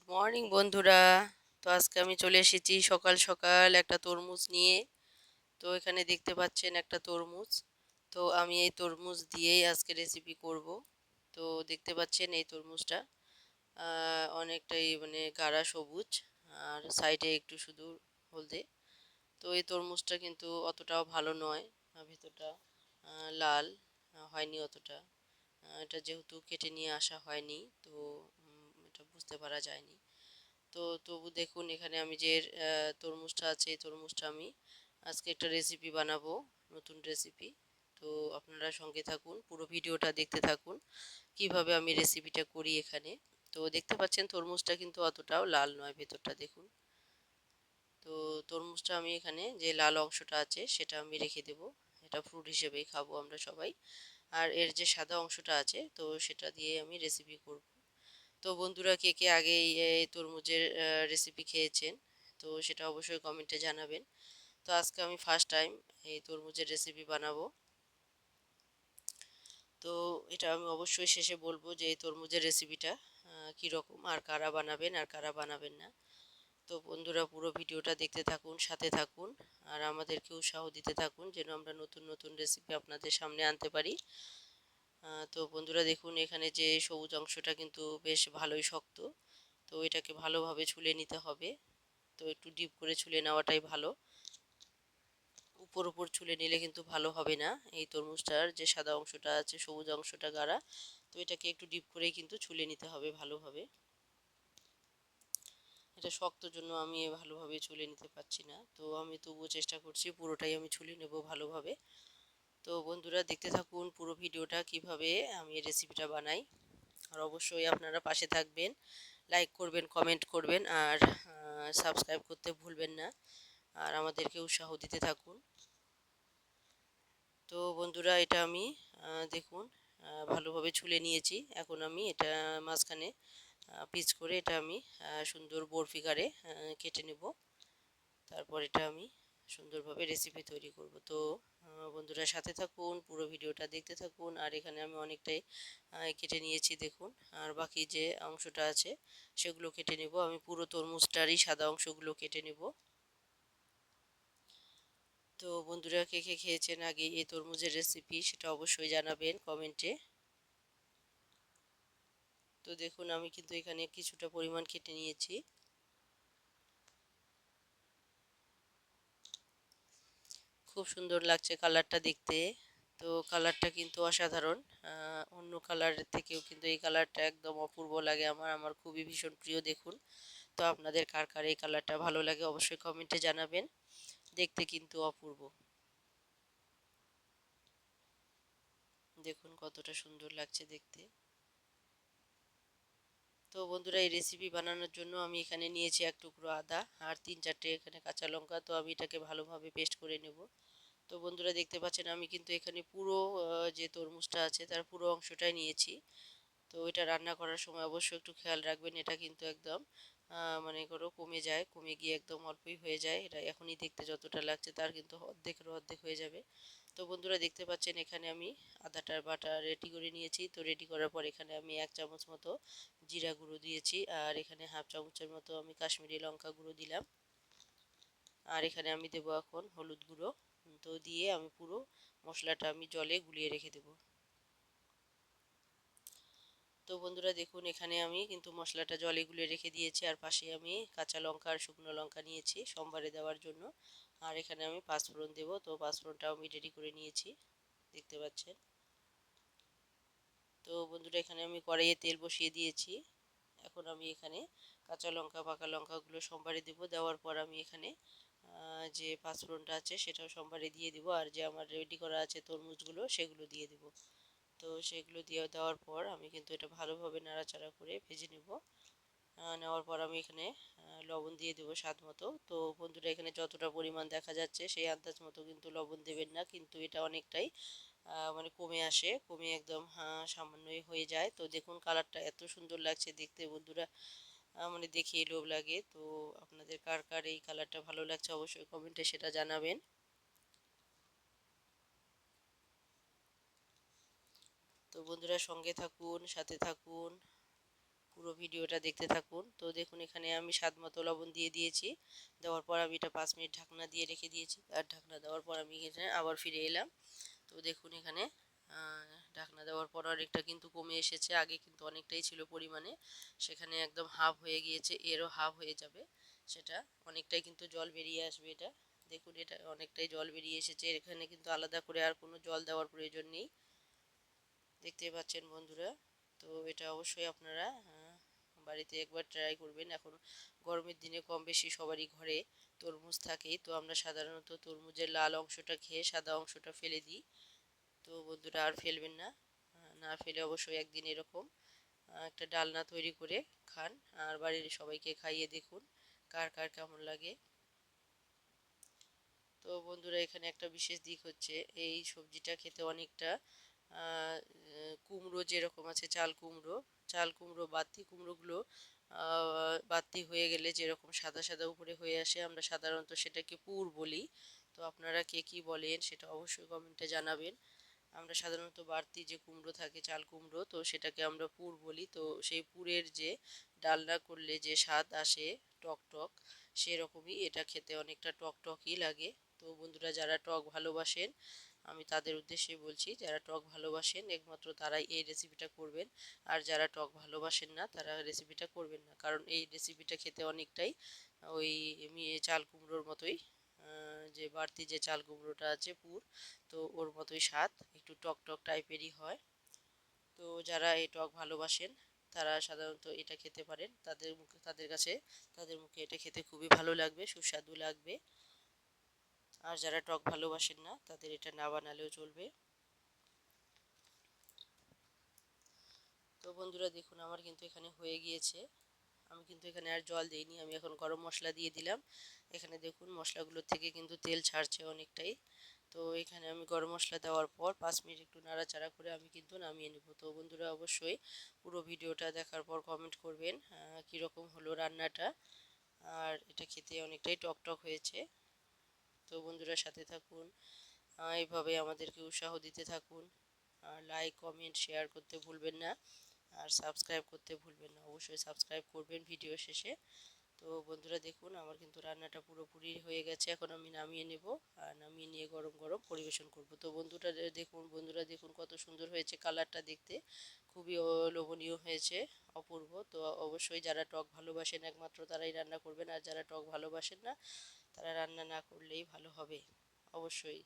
Morning বন্ধুরা। তো আজকে আমি চলে এসেছি সকাল সকাল একটা তরমুজ নিয়ে। তো এখানে দেখতে পাচ্ছেন একটা তরমুজ। তো আমি এই তরমুজ দিয়েই আজকে রেসিপি করব। তো দেখতে পাচ্ছেন এই তরমুজটা অনেকটাই মানে গাঢ় সবুজ, আর সাইডে একটু শুধু হলদে। তো এই তরমুজটা কিন্তু অতটাও ভালো নয়, ভেতরটা লাল হয়নি অতটা। এটা যেহেতু কেটে নিয়ে আসা হয়নি, তো এটা বুঝতে পারা যায়নি। তো তবু দেখুন এখানে আমি যে তরমুজটা আছে, এই তরমুজটা আমি আজকে একটা রেসিপি বানাবো, নতুন রেসিপি। তো আপনারা সঙ্গে থাকুন, পুরো ভিডিওটা দেখতে থাকুন কিভাবে আমি রেসিপিটা করি এখানে। তো দেখতে পাচ্ছেন তরমুজটা কিন্তু অতটাও লাল নয়, ভেতরটা দেখুন। তো তরমুজটা আমি এখানে যে লাল অংশটা আছে সেটা আমি রেখে দেব, এটা ফ্রুট হিসেবেই খাবো আমরা সবাই। আর এর যে সাদা অংশটা আছে তো সেটা দিয়ে আমি রেসিপি করব। তো বন্ধুরা, কে কে আগে এই তরমুজের রেসিপি খেয়েছেন তো সেটা অবশ্যই কমেন্টে জানাবেন। তো আজকে আমি ফার্স্ট টাইম এই তরমুজের রেসিপি বানাবো। তো এটা আমি অবশ্যই শেষে বলবো যে এই তরমুজের রেসিপিটা কীরকম, আর কারা বানাবেন আর কারা বানাবেন না। তো বন্ধুরা, পুরো ভিডিওটা দেখতে থাকুন, সাথে থাকুন, আর আমাদেরকে উৎসাহ দিতে থাকুন যেন আমরা নতুন নতুন রেসিপি আপনাদের সামনে আনতে পারি। তো বন্ধুরা দেখুন, এখানে যে সবুজ অংশটা কিন্তু বেশ ভালোই শক্ত। তো এটাকে ভালোভাবে ছুলে নিতে হবে। তো একটু ডিপ করে ছুলে নেওয়াটাই ভালো, উপর উপর ছুলে নিলে কিন্তু ভালো হবে না। এই তরমুজটার যে সাদা অংশটা আছে, সবুজ অংশটা গাঢ়, তো এটাকে একটু ডিপ করেই কিন্তু ছুলে নিতে হবে ভালোভাবে। এটা শক্ত জন্য আমি ভালোভাবে ছুলে নিতে পারছি না, তো আমি তবুও চেষ্টা করছি পুরোটাই আমি ছুলে নেব ভালোভাবে। তো বন্ধুরা দেখতে থাকুন পুরো ভিডিওটা কিভাবে আমি এই রেসিপিটা বানাই। আর অবশ্যই আপনারা পাশে থাকবেন, লাইক করবেন, কমেন্ট করবেন, আর সাবস্ক্রাইব করতে ভুলবেন না, আর আমাদেরকে উৎসাহ দিতে থাকুন। তো বন্ধুরা, এটা আমি দেখুন ভালোভাবে ছুলে নিয়েছি। এখন আমি এটা মাঝখানে পিস করে এটা আমি সুন্দর বরফি আকারে কেটে নেব। তারপর এটা আমি সুন্দরভাবে রেসিপি তৈরি করব। তো বন্ধুরা সাথে থাকুন, পুরো ভিডিওটা দেখতে থাকুন। আর এখানে আমি অনেকটাই কেটে নিয়েছি দেখুন, আর বাকি যে অংশটা আছে সেগুলো কেটে নেব। আমি পুরো তরমুজটারই সাদা অংশগুলো কেটে নেব। তো বন্ধুরা, কে কে খেয়েছেন আগে এই তরমুজের রেসিপি সেটা অবশ্যই জানাবেন কমেন্টে। তো দেখুন আমি কিন্তু এখানে কিছুটা পরিমাণ কেটে নিয়েছি। খুব সুন্দর লাগছে কালারটা দেখতে। তো কালারটা কিন্তু অসাধারণ, অন্য কালারের থেকেও কিন্তু এই কালারটা একদম অপূর্ব লাগে আমার, আমার খুবই ভীষণ প্রিয় দেখুন। তো আপনাদের কার কার এই কালারটা ভালো লাগে অবশ্যই কমেন্টে জানাবেন, দেখতে কিন্তু অপূর্ব। দেখুন কতটা সুন্দর লাগছে দেখতে। তো বন্ধুরা, এই রেসিপি বানানোর জন্য আমি এখানে নিয়েছি এক টুকরো আদা আর 3-4টে এখানে কাঁচা লঙ্কা। তো আমি এটাকে ভালোভাবে পেস্ট করে নেব। তো বন্ধুরা দেখতে পাচ্ছেন আমি কিন্তু এখানে পুরো যে তরমুজটা আছে তার পুরো অংশটাই নিয়েছি। তো এটা রান্না করার সময় অবশ্যই একটু খেয়াল রাখবেন, এটা কিন্তু একদম মানে করো কমে যায়, কমে গিয়ে একদম অল্পই হয়ে যায়। এটা এখনই দেখতে যতটা লাগছে তার কিন্তু অর্ধেকেরও অর্ধেক হয়ে যাবে। তো বন্ধুরা দেখতে পাচ্ছেন এখানে আমি আদাটার বাটা রেডি করে নিয়েছি। তো রেডি করার পর এখানে আমি 1 চামচ মতো জিরা গুঁড়ো দিয়েছি, আর এখানে হাফ চামচের মতো আমি কাশ্মীরি লঙ্কা গুঁড়ো দিলাম, আর এখানে আমি দেবো এখন হলুদ গুঁড়ো। তো দিয়ে আমি পুরো মশলাটা আমি জলে গুলিয়ে রেখে দেবো। তো বন্ধুরা দেখুন এখানে আমি কিন্তু মশলাটা জলে গুলিয়ে রেখে দিয়েছি, আর পাশে আমি কাঁচা লঙ্কা আর শুকনো লঙ্কা নিয়েছি সম্বারে দেওয়ার জন্য। আর এখানে আমি পাঁচফোড়ন দেবো, তো পাঁচফোড়নটাও আমি রেডি করে নিয়েছি, দেখতে পাচ্ছেন। তো বন্ধুরা এখানে আমি কড়াইয়ে তেল বসিয়ে দিয়েছি। এখন আমি এখানে কাঁচা লঙ্কা পাকা লঙ্কাগুলো সম্বারে দেবো। দেওয়ার পর আমি এখানে যে পাঁচফোড়নটা আছে সেটাও সম্বারে দিয়ে দিব, আর যে আমার রেডি করা আছে তরমুজগুলো সেগুলো দিয়ে দেব। তো সেগুলো দিয়ে দেওয়ার পর আমি কিন্তু এটা ভালোভাবে নাড়াচাড়া করে ভেজে নেব। নেওয়ার পর আমি এখানে লবণ দিয়ে দেবো স্বাদ মতো। তো বন্ধুরা এখানে যতটা পরিমাণ দেখা যাচ্ছে সেই আন্দাজ মতো কিন্তু লবণ দেবেন না, কিন্তু এটা অনেকটাই মানে কমে আসে, কমে একদম সামান্যই হয়ে যায়। তো দেখুন কালারটা এত সুন্দর লাগছে দেখতে বন্ধুরা, মানে দেখেই লোভ লাগে। তো আপনাদের কার কার এই কালারটা ভালো লাগছে অবশ্যই কমেন্টে সেটা জানাবেন। তো বন্ধুরা সঙ্গে থাকুন, সাথে থাকুন, পুরো ভিডিওটা দেখতে থাকুন। তো দেখুন এখানে আমি স্বাদ মতো লবণ দিয়ে দিয়েছি। দেওয়ার পর আমি এটা 5 মিনিট ঢাকনা দিয়ে রেখে দিয়েছি। আর ঢাকনা দেওয়ার পর আমি এখানে আবার ফিরে এলাম। তো দেখুন এখানে ঢাকনা দেওয়ার পর অনেকটা কিন্তু কমে এসেছে। আগে কিন্তু অনেকটাই ছিল পরিমাণে, সেখানে একদম হাফ হয়ে গিয়েছে, এরও হাফ হয়ে যাবে। সেটা অনেকটাই কিন্তু জল বেরিয়ে আসবে। এটা দেখুন, এটা অনেকটাই জল বেরিয়ে এসেছে। এখানে কিন্তু আলাদা করে আর কোনো জল দেওয়ার প্রয়োজন নেই, দেখতেই পাচ্ছেন বন্ধুরা। তো এটা অবশ্যই আপনারা বাড়িতে একবার ট্রাই করবেন। এখন গরমের দিনে কম বেশি সবারই ঘরে তরমুজ থাকেই। তো আমরা সাধারণত তরমুজের লাল অংশটা খেয়ে সাদা অংশটা ফেলে দিই। তো বন্ধুরা আর ফেলবেন না, না ফেলে অবশ্যই একদিন এরকম একটা ডালনা তৈরি করে খান, আর বাড়ির সবাইকে খাইয়ে দেখুন কার কার কেমন লাগে। তো বন্ধুরা এখানে একটা বিশেষ দিক হচ্ছে, এই সবজিটা খেতে অনেকটা কুমড়ো যেরকম আছে, চাল কুমড়ো বাড়তি কুমড়োগুলো বাড়তি হয়ে গেলে যেরকম সাদা সাদা উপরে হয়ে আসে, আমরা সাধারণত সেটাকে পুর বলি। তো আপনারা কে কি বলেন সেটা অবশ্যই কমেন্টে জানাবেন। আমরা সাধারণত বাড়তি যে কুমড়ো থাকে, চাল কুমড়ো, তো সেটাকে আমরা পুর বলি। তো সেই পুরের যে ডালনা করলে যে স্বাদ আসে টক টক, সেরকমই এটা খেতে অনেকটা টক টকই লাগে। তো বন্ধুরা যারা টক ভালোবাসেন, আমি তাদের উদ্দেশ্যে বলছি, যারা টক ভালোবাসেন একমাত্র তারাই এই রেসিপিটা করবেন। আর যারা টক ভালোবাসেন না তারা রেসিপিটা করবেন না, কারণ এই রেসিপিটা খেতে অনেকটাই ওই চাল কুমড়োর মতোই, যে বাড়তি যে চাল কুমড়োটা আছে পুর, তো ওর মতোই স্বাদ, একটু টক টক টাইপেরই হয়। তো যারা এই টক ভালোবাসেন তারা সাধারণত এটা খেতে পারেন, তাদের মুখে এটা খেতে খুবই ভালো লাগবে, সুস্বাদু লাগবে। আর যারা টক ভালোবাসেন না তাদের এটা না বানালেও চলবে। তো বন্ধুরা দেখুন আমার কিন্তু এখানে হয়ে গিয়েছে। আমি কিন্তু এখানে আর জল দিইনি, আমি এখন গরম মশলা দিয়ে দিলাম। এখানে দেখুন মশলাগুলোর থেকে কিন্তু তেল ছাড়ছে অনেকটাই। তো এখানে আমি গরম মশলা দেওয়ার পর 5 মিনিট একটু নাড়াচাড়া করে আমি কিন্তু নামিয়ে নেব। তো বন্ধুরা অবশ্যই পুরো ভিডিওটা দেখার পর কমেন্ট করবেন কীরকম হলো রান্নাটা। আর এটা খেতে অনেকটাই টক টক হয়েছে। তো বন্ধুরা সাথে থাকুন, এইভাবে আমাদেরকে উৎসাহ দিতে থাকুন। আর লাইক কমেন্ট শেয়ার করতে ভুলবেন না, আর সাবস্ক্রাইব করতে ভুলবেন না, অবশ্যই সাবস্ক্রাইব করবেন ভিডিও শেষে। তো বন্ধুরা দেখুন আমার কিন্তু রান্নাটা পুরোপুরি হয়ে গেছে, এখন আমি নামিয়ে নেব। আর নামিয়ে নিয়ে গরম গরম পরিবেশন করব। তো বন্ধুরা দেখুন কত সুন্দর হয়েছে, কালারটা দেখতে খুবই লোভনীয় হয়েছে, অপূর্ব। তো অবশ্যই যারা টক ভালোবাসেন একমাত্র তারাই রান্না করবেন, আর যারা টক ভালোবাসেন না তারা রান্না না করলেই ভালো হবে অবশ্যই।